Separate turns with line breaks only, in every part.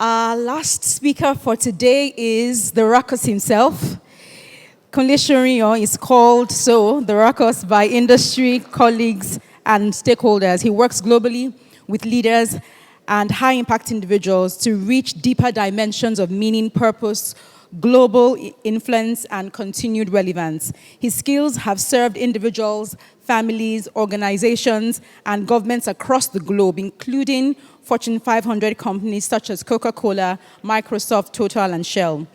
Our last speaker for today is the Ruckus himself. Kunle Soriyan is called so, the Ruckus, by industry, colleagues, and stakeholders. He works globally with leaders and high-impact individuals to reach deeper dimensions of meaning, purpose, global influence, and continued relevance. His skills have served individuals, families, organizations, and governments across the globe, including Fortune 500 companies such as Coca-Cola, Microsoft, Total, and Shell.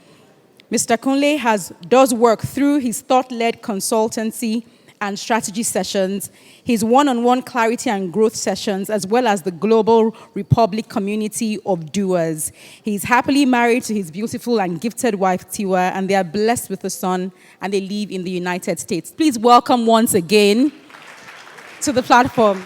Mr. Kunle does work through his thought-led consultancy and strategy sessions, his one-on-one clarity and growth sessions, as well as the Global Republic community of doers. He's happily married to his beautiful and gifted wife, Tiwa, and they are blessed with a son, and they live in the United States. Please welcome once again to the platform.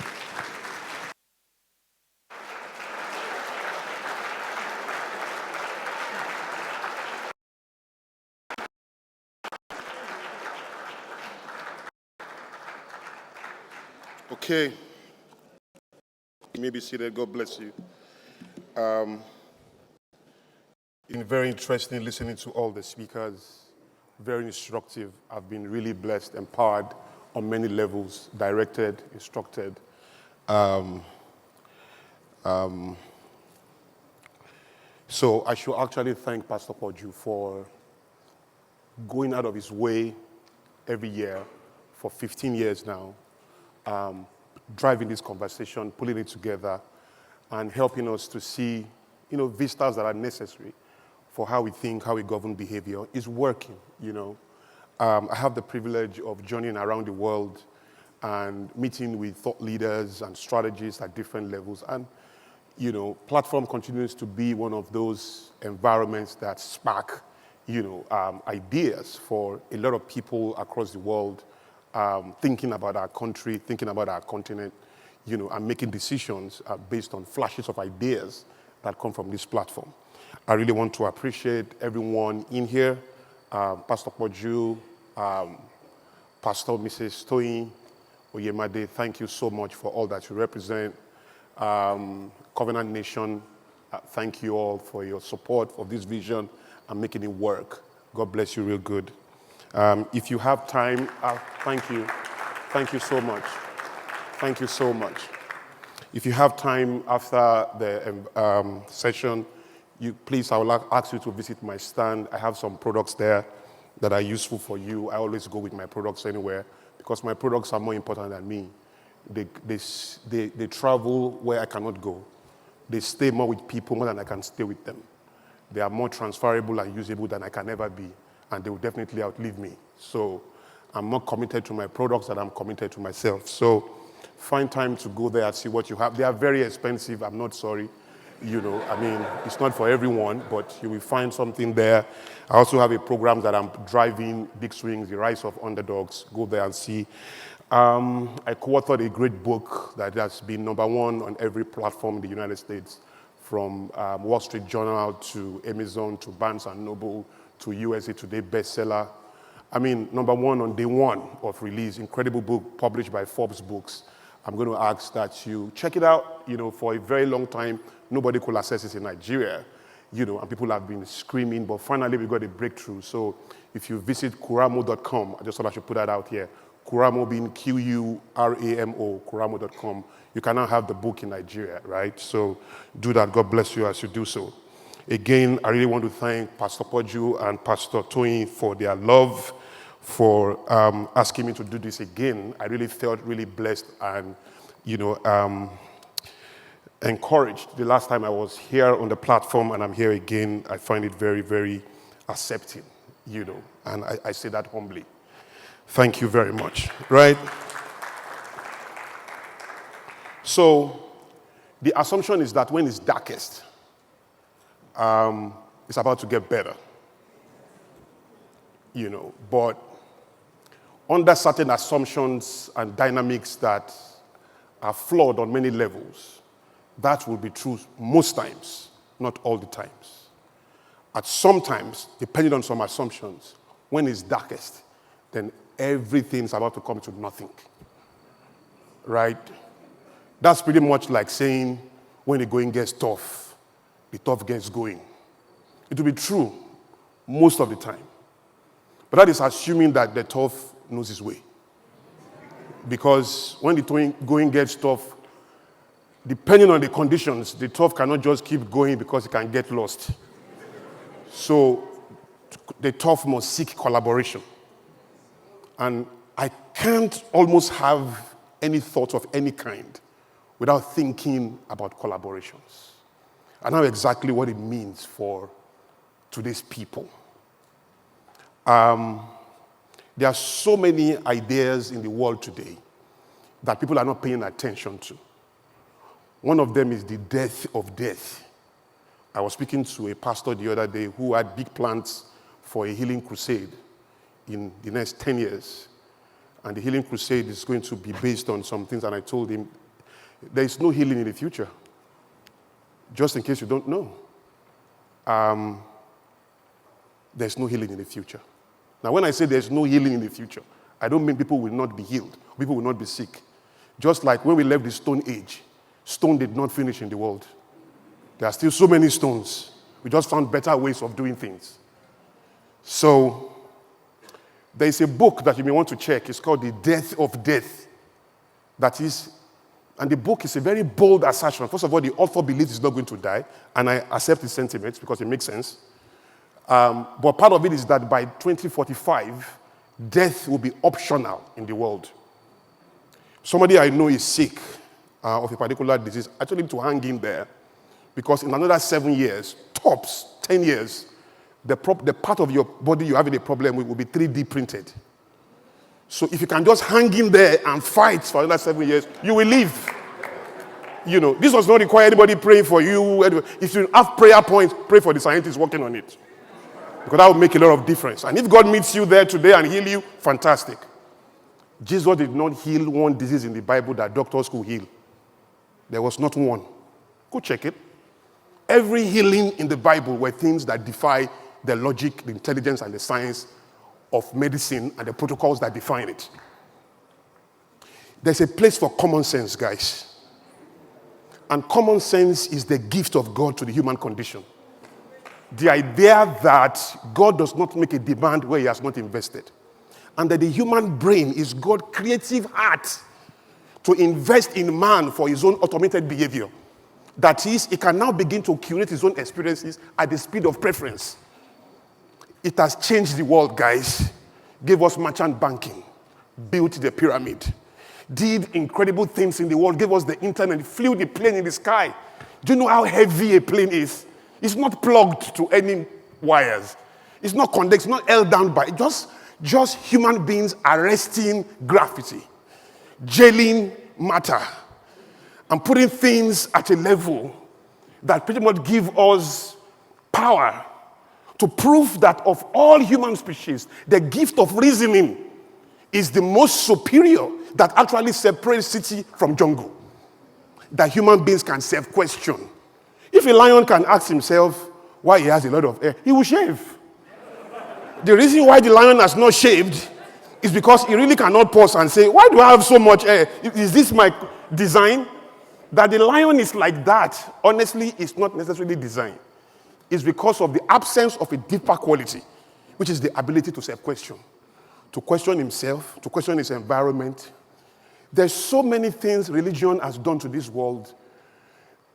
Okay. You may be seated. God bless you. It's been very interesting listening to all the speakers. Very instructive. I've been really blessed, empowered on many levels, directed, instructed. So I should actually thank Pastor Poju for going out of his way every year for 15 years now, driving this conversation, pulling it together, and helping us to see, vistas that are necessary for how we think, how we govern behavior is working, I have the privilege of journeying around the world and meeting with thought leaders and strategists at different levels. And, platform continues to be one of those environments that spark, ideas for a lot of people across the world, thinking about our country, thinking about our continent, and making decisions based on flashes of ideas that come from this platform. I really want to appreciate everyone in here, Pastor Poju, Pastor Mrs. Toyin Oyemade, thank you so much for all that you represent. Covenant Nation, thank you all for your support for this vision and making it work. God bless you real good. If you have time, thank you. Thank you so much. Thank you so much. If you have time after the session, I would ask you to visit my stand. I have some products there that are useful for you. I always go with my products anywhere because my products are more important than me. They travel where I cannot go. They stay more with people more than I can stay with them. They are more transferable and usable than I can ever be, and they will definitely outlive me. So I'm more committed to my products than I'm committed to myself. So find time to go there and see what you have. They are very expensive, I'm not sorry. It's not for everyone, but you will find something there. I also have a program that I'm driving, Big Swings, The Rise of Underdogs. Go there and see. I co-authored a great book that has been #1 on every platform in the United States, from Wall Street Journal to Amazon to Barnes & Noble to USA Today bestseller. #1 on day one of release, incredible book published by Forbes Books. I'm going to ask that you check it out. For a very long time, nobody could access it in Nigeria, and people have been screaming, but finally we got a breakthrough. So if you visit kuramo.com, I just thought I should put that out here. Kuramo being Q-U-R-A-M-O, kuramo.com. You can now have the book in Nigeria, right? So do that. God bless you as you do so. Again, I really want to thank Pastor Poju and Pastor Toyin for their love, for asking me to do this again. I really felt really blessed and, encouraged. The last time I was here on the platform and I'm here again, I find it very, very accepting, and I say that humbly. Thank you very much, right? So the assumption is that when it's darkest, it's about to get better, but under certain assumptions and dynamics that are flawed on many levels, that will be true most times, not all the times. At some times, depending on some assumptions, when it's darkest, then everything's about to come to nothing, right? That's pretty much like saying when the going gets tough, the tough gets going. It will be true most of the time. But that is assuming that the tough knows his way. Because when the going gets tough, depending on the conditions, the tough cannot just keep going because it can get lost. So the tough must seek collaboration. And I can't almost have any thought of any kind without thinking about collaborations. I know exactly what it means for today's people. There are so many ideas in the world today that people are not paying attention to. One of them is the death of death. I was speaking to a pastor the other day who had big plans for a healing crusade in the next 10 years. And the healing crusade is going to be based on some things. And I told him, there is no healing in the future. Just in case you don't know. There's no healing in the future. Now, when I say there's no healing in the future, I don't mean people will not be healed. People will not be sick. Just like when we left the Stone Age, stone did not finish in the world. There are still so many stones. We just found better ways of doing things. So, there is a book that you may want to check. It's called The Death of Death. That is, and the book is a very bold assertion. First of all, the author believes he's not going to die, and I accept his sentiments because it makes sense. But part of it is that by 2045, death will be optional in the world. Somebody I know is sick of a particular disease. I told him to hang in there because in another 7 years, tops 10 years, the part of your body you have a problem with will be 3D printed. So if you can just hang in there and fight for another 7 years, you will live. You know, this does not require anybody praying for you. If you have prayer points, pray for the scientists working on it. Because that will make a lot of difference. And if God meets you there today and heal you, fantastic. Jesus did not heal one disease in the Bible that doctors could heal. There was not one. Go check it. Every healing in the Bible were things that defy the logic, the intelligence, and the science of medicine and the protocols that define it. There's a place for common sense, guys. And common sense is the gift of God to the human condition. The idea that God does not make a demand where he has not invested. And that the human brain is God's creative heart to invest in man for his own automated behavior. That is, he can now begin to curate his own experiences at the speed of preference. It has changed the world, guys. Gave us merchant banking, built the pyramid, did incredible things in the world, gave us the internet, flew the plane in the sky. Do you know how heavy a plane is? It's not plugged to any wires. It's not connected, it's not held down by just human beings arresting gravity, jailing matter, and putting things at a level that pretty much give us power to prove that of all human species, the gift of reasoning is the most superior that actually separates city from jungle. That human beings can self-question. If a lion can ask himself why he has a lot of hair, he will shave. The reason why the lion has not shaved is because he really cannot pause and say, why do I have so much hair? Is this my design? That the lion is like that, honestly, is not necessarily design. It's because of the absence of a deeper quality, which is the ability to self-question, to question himself, to question his environment. There's so many things religion has done to this world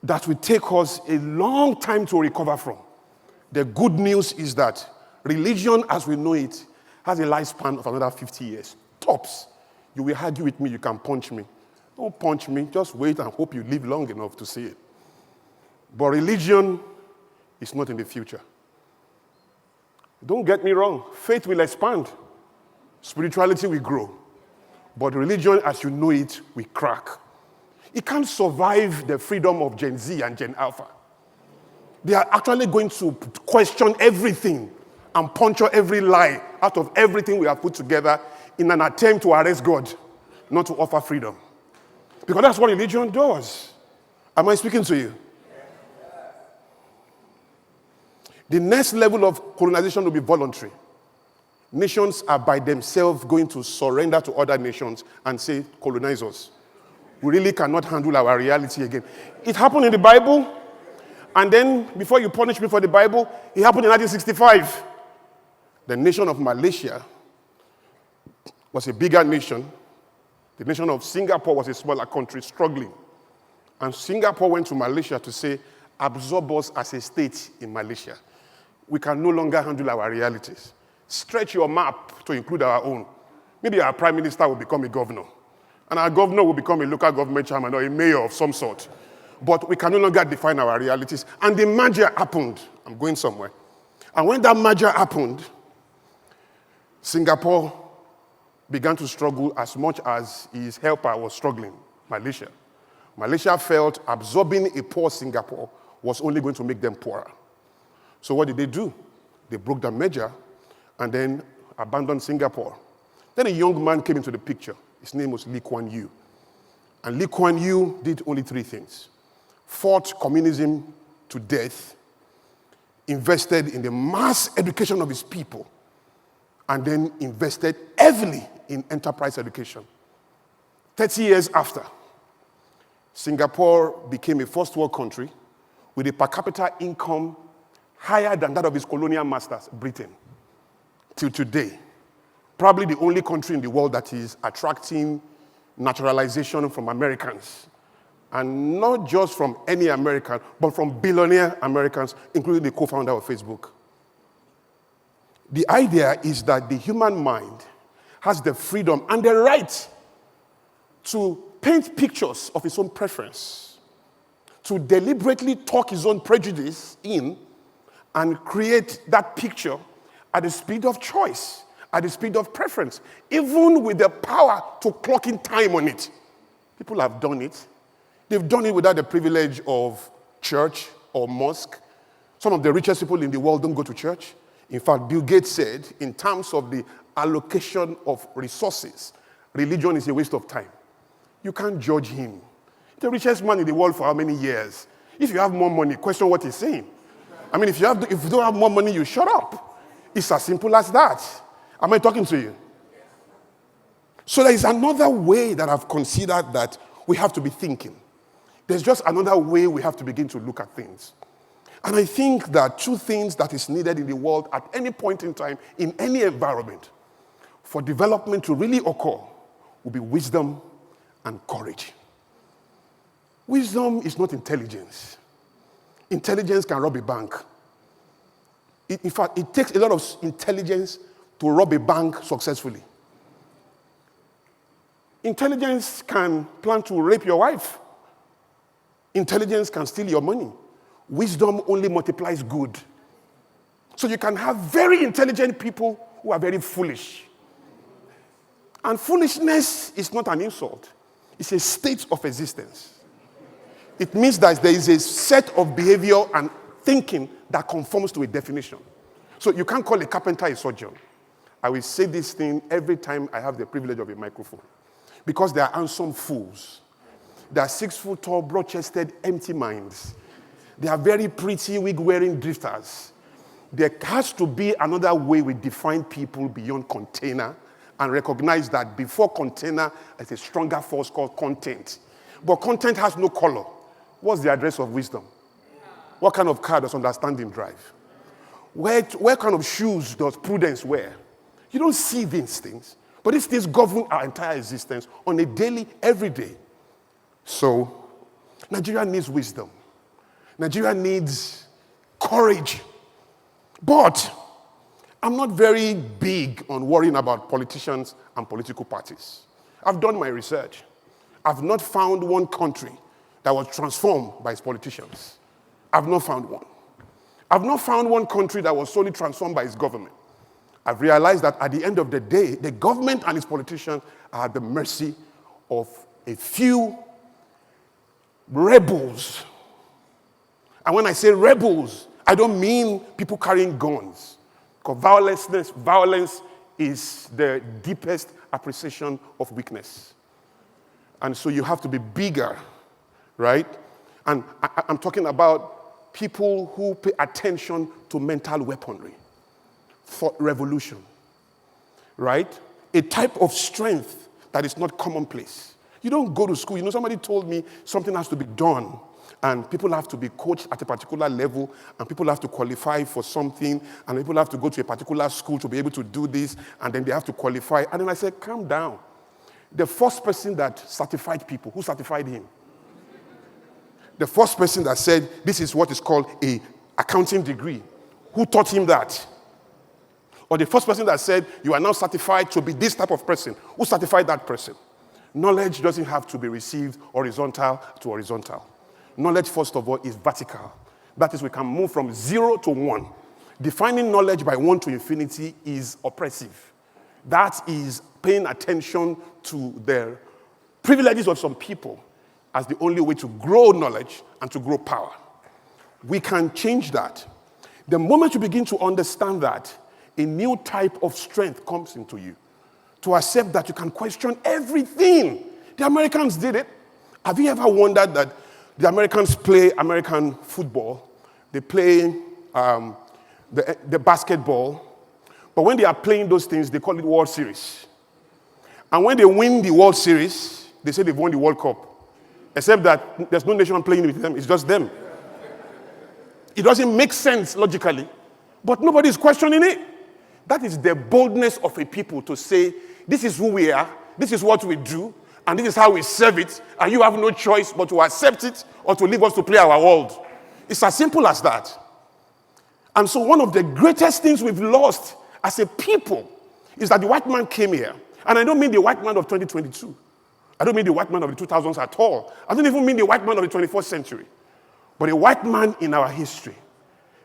that will take us a long time to recover from. The good news is that religion, as we know it, has a lifespan of another 50 years. Tops. You will argue with me, you can punch me. Don't punch me, just wait and hope you live long enough to see it. But religion is not in the future. Don't get me wrong, faith will expand. Spirituality will grow. But religion, as you know it, will crack. It can't survive the freedom of Gen Z and Gen Alpha. They are actually going to question everything and puncture every lie out of everything we have put together in an attempt to arrest God, not to offer freedom. Because that's what religion does. Am I speaking to you? The next level of colonization will be voluntary. Nations are by themselves going to surrender to other nations and say, colonize us. We really cannot handle our reality again. It happened in the Bible, And then, before you punish me for the Bible, it happened in 1965. The nation of Malaysia was a bigger nation. The nation of Singapore was a smaller country struggling. And Singapore went to Malaysia to say, absorb us as a state in Malaysia. We can no longer handle our realities. Stretch your map to include our own. Maybe our prime minister will become a governor. And our governor will become a local government chairman or a mayor of some sort. But we can no longer define our realities. And the merger happened. I'm going somewhere. And when that merger happened, Singapore began to struggle as much as his helper was struggling, Malaysia. Malaysia felt absorbing a poor Singapore was only going to make them poorer. So what did they do? They broke the merger and then abandoned Singapore. Then a young man came into the picture. His name was Lee Kuan Yew. And Lee Kuan Yew did only 3 things. Fought communism to death, invested in the mass education of his people, and then invested heavily in enterprise education. 30 years after, Singapore became a first world country with a per capita income higher than that of its colonial masters, Britain, till today. Probably the only country in the world that is attracting naturalization from Americans. And not just from any American, but from billionaire Americans, including the co-founder of Facebook. The idea is that the human mind has the freedom and the right to paint pictures of its own preference, to deliberately talk his own prejudice in and create that picture at the speed of choice, at the speed of preference, even with the power to clock in time on it. People have done it. They've done it without the privilege of church or mosque. Some of the richest people in the world don't go to church. In fact, Bill Gates said, in terms of the allocation of resources, religion is a waste of time. You can't judge him. The richest man in the world for how many years? If you have more money, question what he's saying. I mean, if you don't have more money, you shut up. It's as simple as that. Am I talking to you? So there is another way that I've considered that we have to be thinking. There's just another way we have to begin to look at things. And I think that 2 things that is needed in the world at any point in time, in any environment, for development to really occur, will be wisdom and courage. Wisdom is not intelligence. Intelligence can rob a bank. In fact, it takes a lot of intelligence to rob a bank successfully. Intelligence can plan to rape your wife. Intelligence can steal your money. Wisdom only multiplies good. So you can have very intelligent people who are very foolish. And foolishness is not an insult. It's a state of existence. It means that there is a set of behavior and thinking that conforms to a definition. So you can't call a carpenter a surgeon. I will say this thing every time I have the privilege of a microphone. Because they are handsome fools. They are 6-foot-tall, broad-chested, empty minds. They are very pretty, wig-wearing drifters. There has to be another way we define people beyond container and recognize that before container, there's a stronger force called content. But content has no color. What's the address of wisdom? What kind of car does understanding drive? What kind of shoes does prudence wear? You don't see these things. But these things govern our entire existence on a daily, every day. So, Nigeria needs wisdom. Nigeria needs courage. But I'm not very big on worrying about politicians and political parties. I've done my research. I've not found one country that was transformed by its politicians. I've not found one. I've not found one country that was solely transformed by its government. I've realized that at the end of the day, the government and its politicians are at the mercy of a few rebels. And when I say rebels, I don't mean people carrying guns. Because violence is the deepest appreciation of weakness. And so you have to be bigger, right? And I'm talking about people who pay attention to mental weaponry, thought revolution, right? A type of strength that is not commonplace. You don't go to school. You know, somebody told me something has to be done and people have to be coached at a particular level, and people have to qualify for something, and people have to go to a particular school to be able to do this, and then they have to qualify. And then I said, calm down. The first person that certified people, who certified him? The first person that said, this is what is called a accounting degree, who taught him that? Or the first person that said, you are now certified to be this type of person, who certified that person? Knowledge doesn't have to be received horizontal to horizontal. Knowledge, first of all, is vertical. That is, we can move from 0 to 1. Defining knowledge by 1 to infinity is oppressive. That is paying attention to the privileges of some people as the only way to grow knowledge and to grow power. We can change that. The moment you begin to understand that, a new type of strength comes into you to accept that you can question everything. The Americans did it. Have you ever wondered that the Americans play American football? They play the basketball. But when they are playing those things, they call it World Series. And when they win the World Series, they say they've won the World Cup. Except that there's no nation playing with them. It's just them. It doesn't make sense logically. But nobody is questioning it. That is the boldness of a people to say, this is who we are, this is what we do, and this is how we serve it, and you have no choice but to accept it or to leave us to play our world. It's as simple as that. And so one of the greatest things we've lost as a people is that the white man came here. And I don't mean the white man of 2022. I don't mean the white man of the 2000s at all. I don't even mean the white man of the 21st century. But a white man in our history,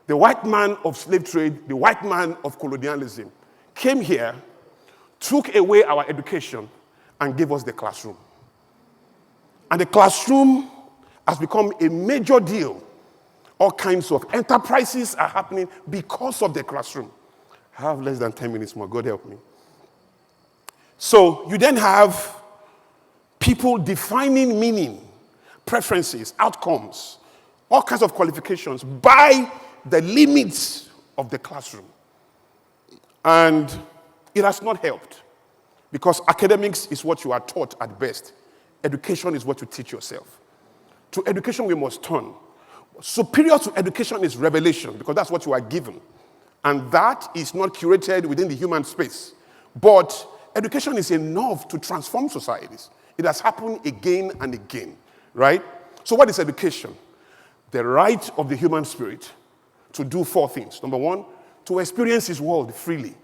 the white man of slave trade, the white man of colonialism, came here, took away our education, and gave us the classroom. And the classroom has become a major deal. All kinds of enterprises are happening because of the classroom. I have less than 10 minutes more. God help me. So you then have people defining meaning, preferences, outcomes, all kinds of qualifications by the limits of the classroom. And it has not helped because academics is what you are taught at best. Education is what you teach yourself. To education we must turn. Superior to education is revelation because that's what you are given. And that is not curated within the human space. But education is enough to transform societies. It has happened again and again, right? So what is education? The right of the human spirit to do 4 things. Number 1, to experience his world freely.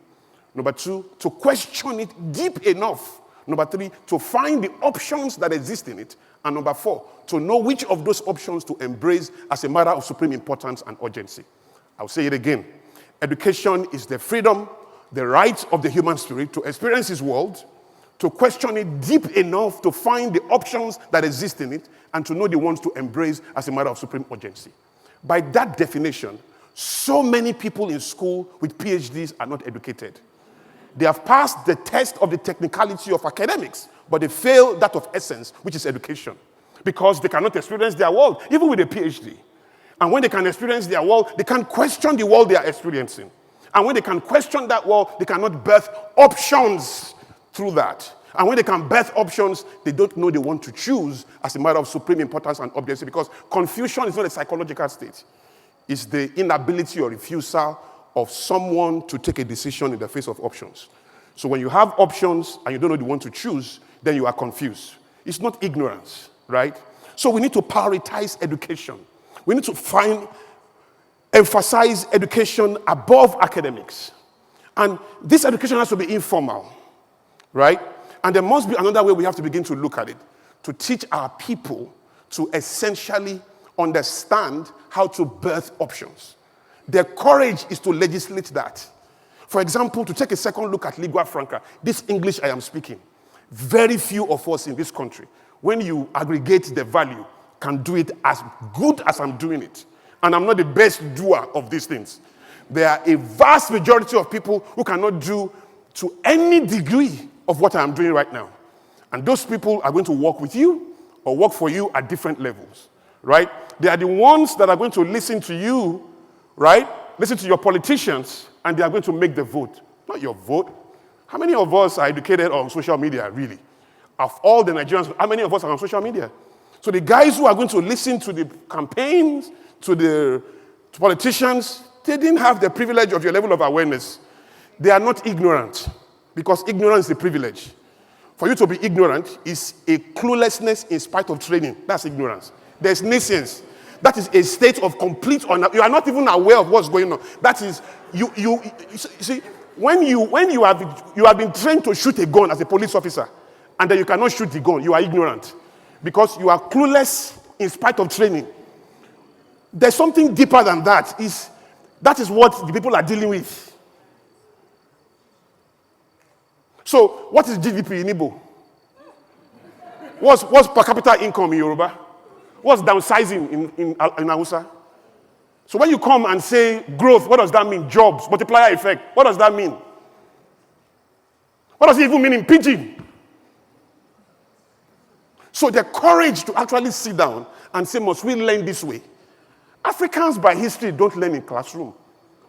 Number 2, to question it deep enough. Number 3, to find the options that exist in it. And number 4, to know which of those options to embrace as a matter of supreme importance and urgency. I'll say it again. Education is the freedom, the right of the human spirit to experience his world, to question it deep enough to find the options that exist in it, and to know the ones to embrace as a matter of supreme urgency. By that definition, so many people in school with PhDs are not educated. They have passed the test of the technicality of academics, but they fail that of essence, which is education, because they cannot experience their world, even with a PhD. And when they can experience their world, they can't question the world they are experiencing. And when they can question that world, they cannot birth options through that. And when they can birth options, they don't know they want to choose as a matter of supreme importance and urgency, because confusion is not a psychological state. It's the inability or refusal of someone to take a decision in the face of options. So when you have options and you don't know the one to choose, then you are confused. It's not ignorance, right? So we need to prioritize education. We need to emphasize education above academics. And this education has to be informal, right? And there must be another way we have to begin to look at it, to teach our people to essentially understand how to birth options. Their courage is to legislate that. For example, to take a second look at lingua franca, this English I am speaking, very few of us in this country, when you aggregate the value, can do it as good as I'm doing it. And I'm not the best doer of these things. There are a vast majority of people who cannot do to any degree of what I'm doing right now. And those people are going to work with you or work for you at different levels, right? They are the ones that are going to listen to you, right? Listen to your politicians, and they are going to make the vote, not your vote. How many of us are educated on social media, really? Of all the Nigerians, how many of us are on social media? So the guys who are going to listen to the campaigns, to the politicians, they didn't have the privilege of your level of awareness. They are not ignorant, because ignorance is a privilege. For you to be ignorant is a cluelessness in spite of training. That's ignorance. There's nescience. That is a state of complete you are not even aware of what's going on. That is, you see, when you have been trained to shoot a gun as a police officer, and then you cannot shoot the gun, you are ignorant. Because you are clueless in spite of training. There's something deeper than that. That is what the people are dealing with. So, what is GDP in Igbo? What's per capita income in Yoruba? What's downsizing in Hausa? So when you come and say growth, what does that mean? Jobs, multiplier effect. What does that mean? What does it even mean in Pidgin? So the courage to actually sit down and say, must we learn this way? Africans by history don't learn in classroom.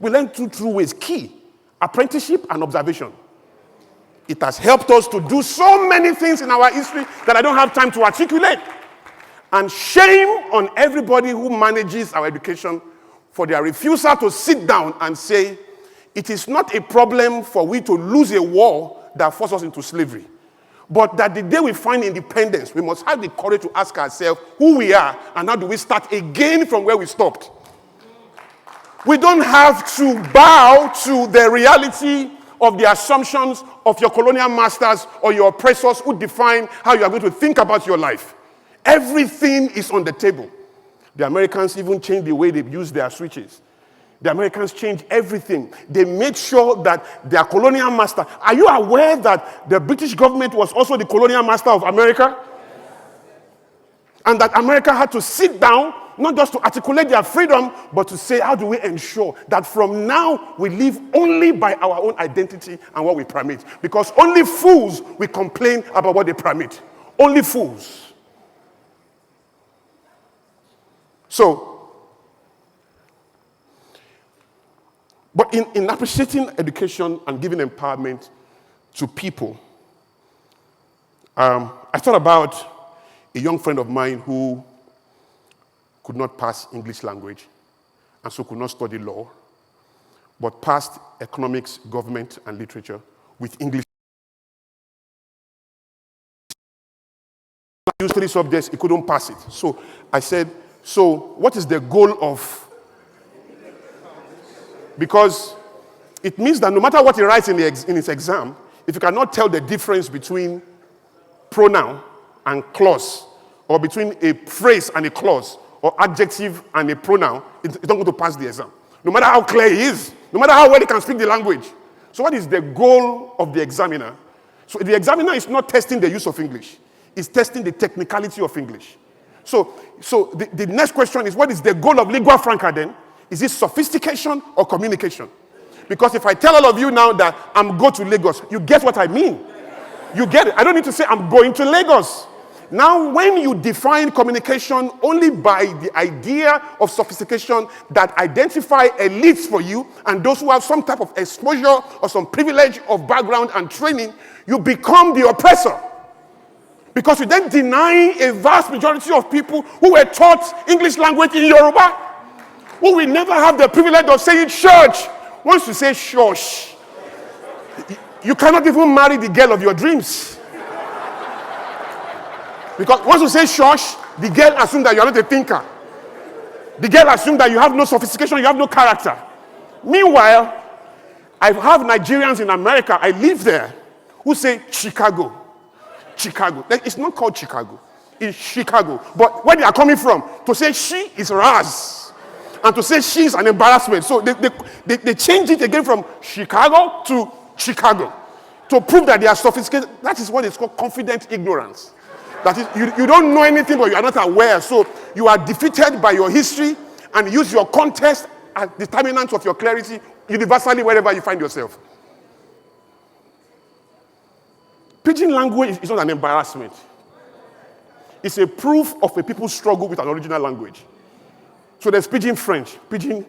We learn two ways. Key, apprenticeship and observation. It has helped us to do so many things in our history that I don't have time to articulate. And shame on everybody who manages our education for their refusal to sit down and say, it is not a problem for we to lose a war that forces us into slavery. But that the day we find independence, we must have the courage to ask ourselves who we are and how do we start again from where we stopped. We don't have to bow to the reality of the assumptions of your colonial masters or your oppressors who define how you are going to think about your life. Everything is on the table. The Americans even changed the way they use their switches. The Americans changed everything. They made sure that their colonial master... Are you aware that the British government was also the colonial master of America? And that America had to sit down, not just to articulate their freedom, but to say, how do we ensure that from now we live only by our own identity and what we permit? Because only fools will complain about what they permit. Only fools. So, but in appreciating education and giving empowerment to people, I thought about a young friend of mine who could not pass English language and so could not study law, but passed economics, government, and literature with English. He used 3 subjects, he couldn't pass it. So I said, so what is the goal of... Because it means that no matter what he writes in his exam, if you cannot tell the difference between pronoun and clause, or between a phrase and a clause, or adjective and a pronoun, it's not going to pass the exam. No matter how clear he is, no matter how well he can speak the language. So what is the goal of the examiner? So the examiner is not testing the use of English. It's testing the technicality of English. So the next question is, what is the goal of lingua franca then? Is it sophistication or communication? Because if I tell all of you now that I'm going to Lagos, you get what I mean. You get it. I don't need to say I'm going to Lagos. Now, when you define communication only by the idea of sophistication that identify elites for you and those who have some type of exposure or some privilege of background and training, you become the oppressor. Because you then deny a vast majority of people who were taught English language in Yoruba, who will never have the privilege of saying church. Once you say shush, you cannot even marry the girl of your dreams. Because once you say shush, the girl assumes that you are not a thinker. The girl assumes that you have no sophistication, you have no character. Meanwhile, I have Nigerians in America, I live there, who say Chicago. Chicago. It's not called Chicago. It's Chicago. But where they are coming from, to say she is Raz. And to say she is an embarrassment. So they changed it again from Chicago to Chicago. To prove that they are sophisticated. That is what is called confident ignorance. That is, you don't know anything, but you are not aware. So you are defeated by your history and use your context as determinant of your clarity universally wherever you find yourself. Pidgin language is not an embarrassment. It's a proof of a people's struggle with an original language. So there's Pidgin French. Pidgin,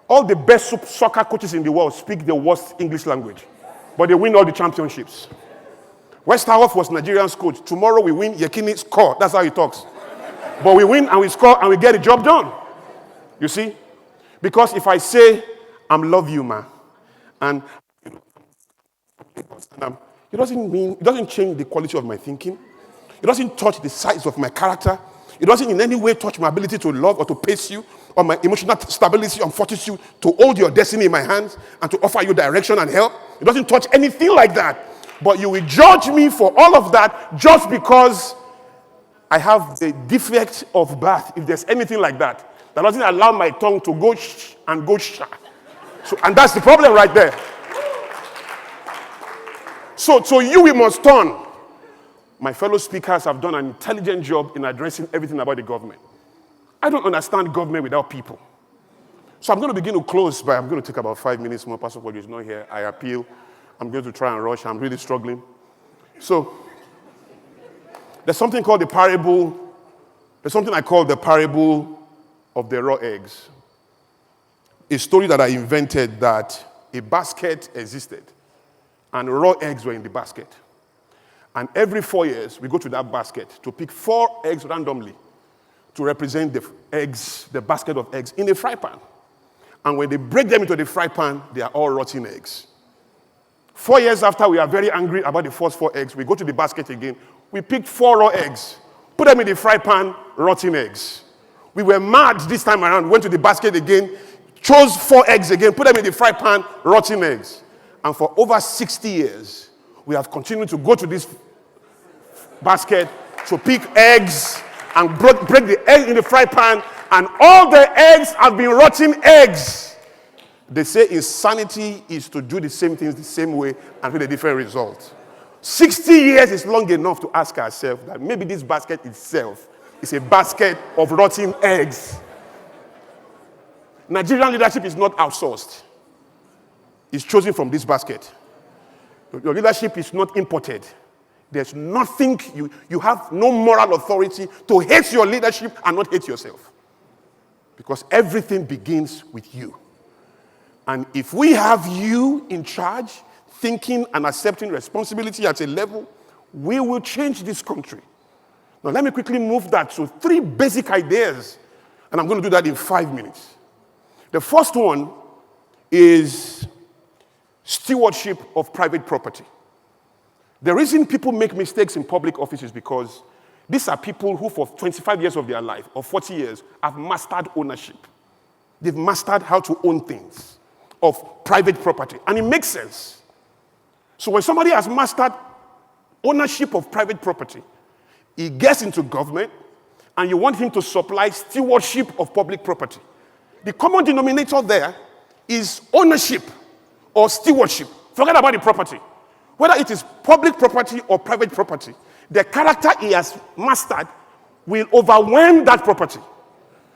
all the best soccer coaches in the world speak the worst English language. But they win all the championships. Westerhoff was Nigerian's coach. Tomorrow we win Yekini's core. That's how he talks. But we win and we score and we get the job done. You see? Because if I say, I'm love you, ma, and it doesn't change the quality of my thinking. It doesn't touch the size of my character. It doesn't in any way touch my ability to love or to pace you, or my emotional stability and fortitude to hold your destiny in my hands and to offer you direction and help. It doesn't touch anything like that. But you will judge me for all of that just because I have the defect of birth, if there's anything like that. That doesn't allow my tongue to go shh and go sha. So, and that's the problem right there. So we must turn. My fellow speakers have done an intelligent job in addressing everything about the government. I don't understand government without people. So I'm going to begin to close, but I'm going to take about 5 minutes more. Pastor Paul is not here. I appeal. I'm going to try and rush. I'm really struggling. So there's something called the parable. There's something I call the parable of the raw eggs. A story that I invented that a basket existed and raw eggs were in the basket. And every 4 years, we go to that basket to pick 4 eggs randomly to represent the eggs, the basket of eggs in a fry pan. And when they break them into the fry pan, they are all rotten eggs. 4 years after, we are very angry about the first 4 eggs. We go to the basket again. We pick 4 raw eggs, put them in the fry pan, rotten eggs. We were mad this time around, went to the basket again, chose 4 eggs again, put them in the fry pan, rotten eggs. And for over 60 years, we have continued to go to this basket to pick eggs and break the egg in the fry pan, and all the eggs have been rotten eggs. They say insanity is to do the same things the same way and with a different result. 60 years is long enough to ask ourselves that maybe this basket itself is a basket of rotten eggs. Nigerian leadership is not outsourced. It's chosen from this basket. Your leadership is not imported. There's nothing, you have no moral authority to hate your leadership and not hate yourself. Because everything begins with you. And if we have you in charge, thinking and accepting responsibility at a level, we will change this country. Now let me quickly move that to 3 basic ideas. And I'm going to do that in 5 minutes. The first one is stewardship of private property. The reason people make mistakes in public office is because these are people who for 25 years of their life or 40 years have mastered ownership. They've mastered how to own things of private property. And it makes sense. So when somebody has mastered ownership of private property, he gets into government and you want him to supply stewardship of public property. The common denominator there is ownership or stewardship. Forget about the property. Whether it is public property or private property, the character he has mastered will overwhelm that property.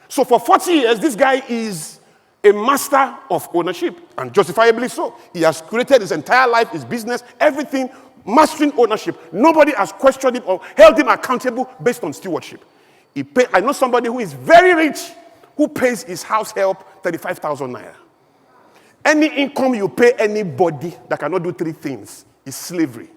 So for 40 years, this guy is a master of ownership, and justifiably so. He has created his entire life, his business, everything, mastering ownership. Nobody has questioned him or held him accountable based on stewardship. I know somebody who is very rich who pays his house help 35,000 naira. Any income you pay anybody that cannot do 3 things is slavery.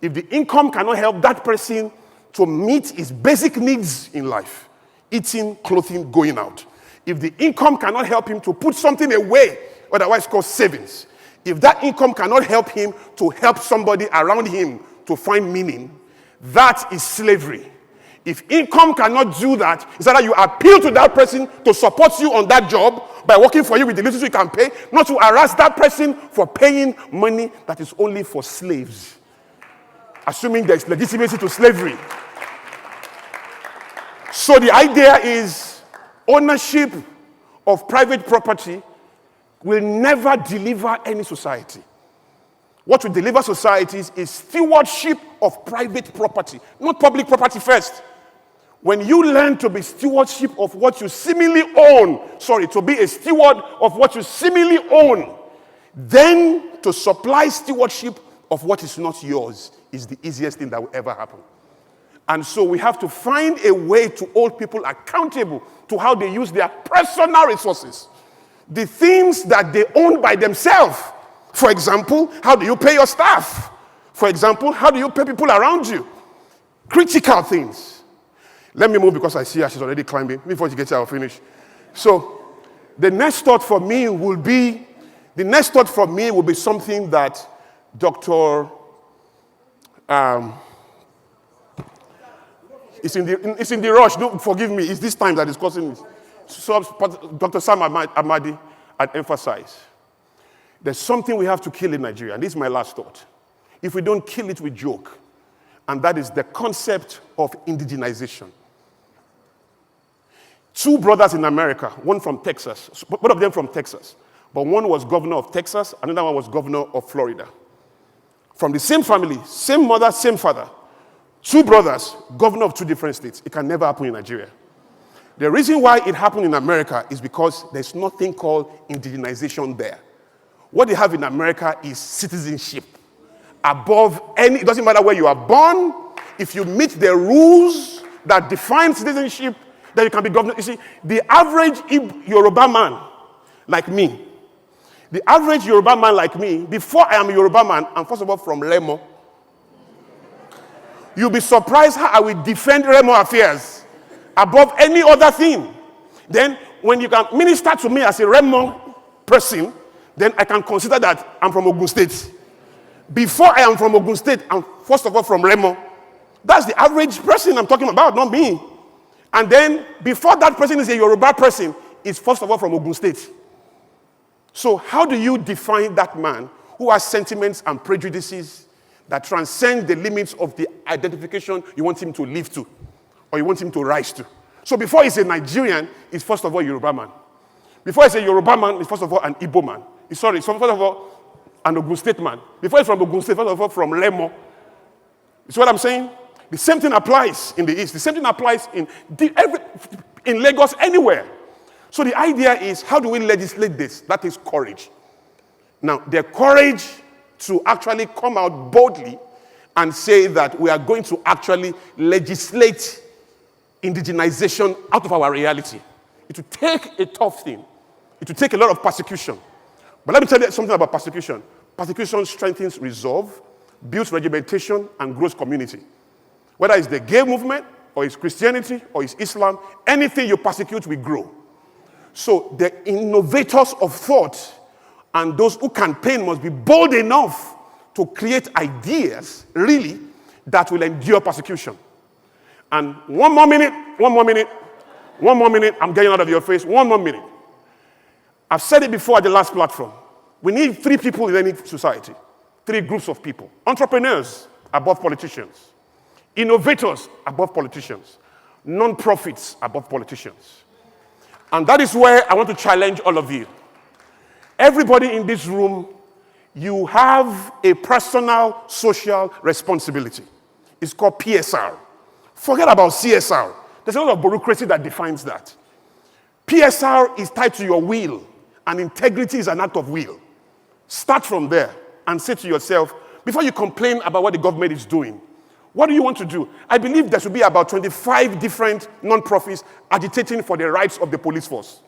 If the income cannot help that person to meet his basic needs in life, eating, clothing, going out. If the income cannot help him to put something away, otherwise called savings, if that income cannot help him to help somebody around him to find meaning, that is slavery. If income cannot do that, it's either you appeal to that person to support you on that job by working for you with the little you can pay, not to harass that person for paying money that is only for slaves, assuming there is legitimacy to slavery. So the idea is ownership of private property will never deliver any society. What will deliver societies is stewardship of private property, not public property first. When you learn to be stewardship of what you seemingly own, to be a steward of what you seemingly own, then to supply stewardship of what is not yours is the easiest thing that will ever happen. And so we have to find a way to hold people accountable to how they use their personal resources. The things that they own by themselves. For example, how do you pay your staff? For example, how do you pay people around you? Critical things. Let me move because I see her. She's already climbing. Before she gets here, I'll finish. So the next thought for me will be something that Dr. It's in the rush. Don't forgive me. It's this time that is causing me. So Dr. Sam Amadi had emphasized. There's something we have to kill in Nigeria, and this is my last thought. If we don't kill it, we joke. And that is the concept of indigenization. Two brothers in America, one from Texas, both of them from Texas, but one was governor of Texas, another one was governor of Florida. From the same family, same mother, same father. Two brothers, governor of two different states. It can never happen in Nigeria. The reason why it happened in America is because there's nothing called indigenization there. What they have in America is citizenship. Above any, it doesn't matter where you are born, if you meet the rules that define citizenship, then you can be governor. You see, the average Yoruba man like me, before I am a Yoruba man, I'm first of all from Remo. You'll be surprised how I will defend Remo affairs above any other thing. Then, when you can minister to me as a Remo person, then I can consider that I'm from Ogun State. Before I am from Ogun State, I'm first of all from Remo. That's the average person I'm talking about, not me. And then, before that person is a Yoruba person, is first of all from Ogun State. So how do you define that man who has sentiments and prejudices that transcend the limits of the identification you want him to live to or you want him to rise to? So before he's a Nigerian, he's first of all a Yoruba man. Before he's a Yoruba man, he's first of all an Igbo man. He's first of all an Ogun State man. Before he's from Ogun State, first of all from Remo. You see what I'm saying? The same thing applies in the East. The same thing applies in Lagos, anywhere. So the idea is, how do we legislate this? That is courage. Now, the courage to actually come out boldly and say that we are going to actually legislate indigenization out of our reality. It will take a tough thing. It will take a lot of persecution. But let me tell you something about persecution. Persecution strengthens resolve, builds regimentation, and grows community. Whether it's the gay movement, or it's Christianity, or it's Islam, anything you persecute will grow. So the innovators of thought and those who campaign must be bold enough to create ideas, really, that will endure persecution. And one more minute, I'm getting out of your face, one more minute. I've said it before at the last platform. We need three people in any society, three groups of people. Entrepreneurs above politicians, innovators above politicians, non-profits above politicians. And that is where I want to challenge all of you. Everybody in this room, you have a personal social responsibility. It's called PSR. Forget about CSR. There's a lot of bureaucracy that defines that. PSR is tied to your will, and integrity is an act of will. Start from there and say to yourself, before you complain about what the government is doing, what do you want to do? I believe there should be about 25 different non-profits agitating for the rights of the police force.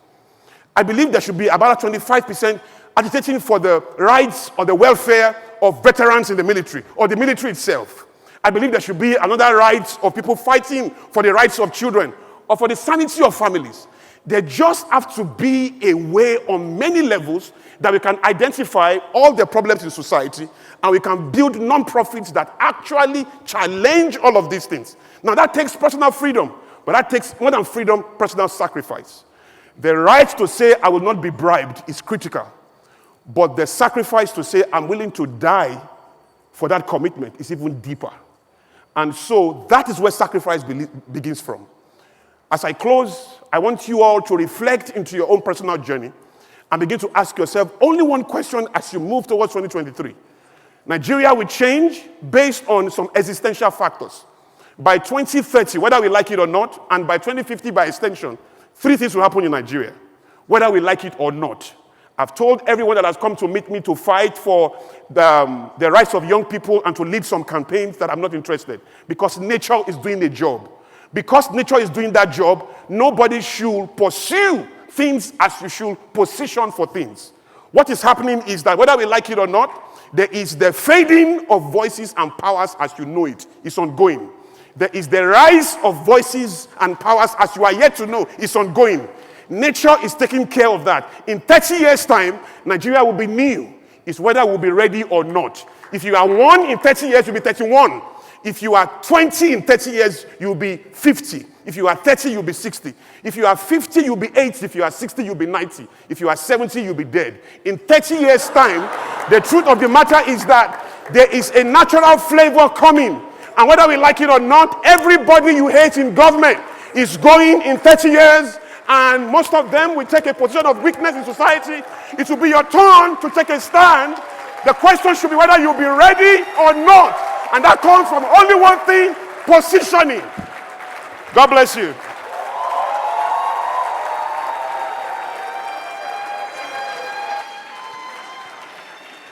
I believe there should be about 25% agitating for the rights or the welfare of veterans in the military or the military itself. I believe there should be another rights of people fighting for the rights of children or for the sanity of families. There just have to be a way on many levels that we can identify all the problems in society and we can build non-profits that actually challenge all of these things. Now that takes personal freedom, but that takes more than freedom, personal sacrifice. The right to say I will not be bribed is critical, but the sacrifice to say I'm willing to die for that commitment is even deeper. And so that is where sacrifice begins from. As I close, I want you all to reflect into your own personal journey and begin to ask yourself only one question as you move towards 2023. Nigeria will change based on some existential factors. By 2030, whether we like it or not, and by 2050 by extension, three things will happen in Nigeria, whether we like it or not. I've told everyone that has come to meet me to fight for the rights of young people and to lead some campaigns that I'm not interested, because nature is doing a job. Because nature is doing that job, nobody should pursue things as you should position for things. What is happening is that whether we like it or not, there is the fading of voices and powers as you know it. It's ongoing. There is the rise of voices and powers, as you are yet to know, is ongoing. Nature is taking care of that. In 30 years' time, Nigeria will be new. It's whether we'll be ready or not. If you are 1 in 30 years, you'll be 31. If you are 20 in 30 years, you'll be 50. If you are 30, you'll be 60. If you are 50, you'll be 80. If you are 60, you'll be 90. If you are 70, you'll be dead. In 30 years' time, the truth of the matter is that there is a natural flavor coming. And whether we like it or not, everybody you hate in government is going in 30 years. And most of them will take a position of weakness in society. It will be your turn to take a stand. The question should be whether you'll be ready or not. And that comes from only one thing: positioning. God bless you.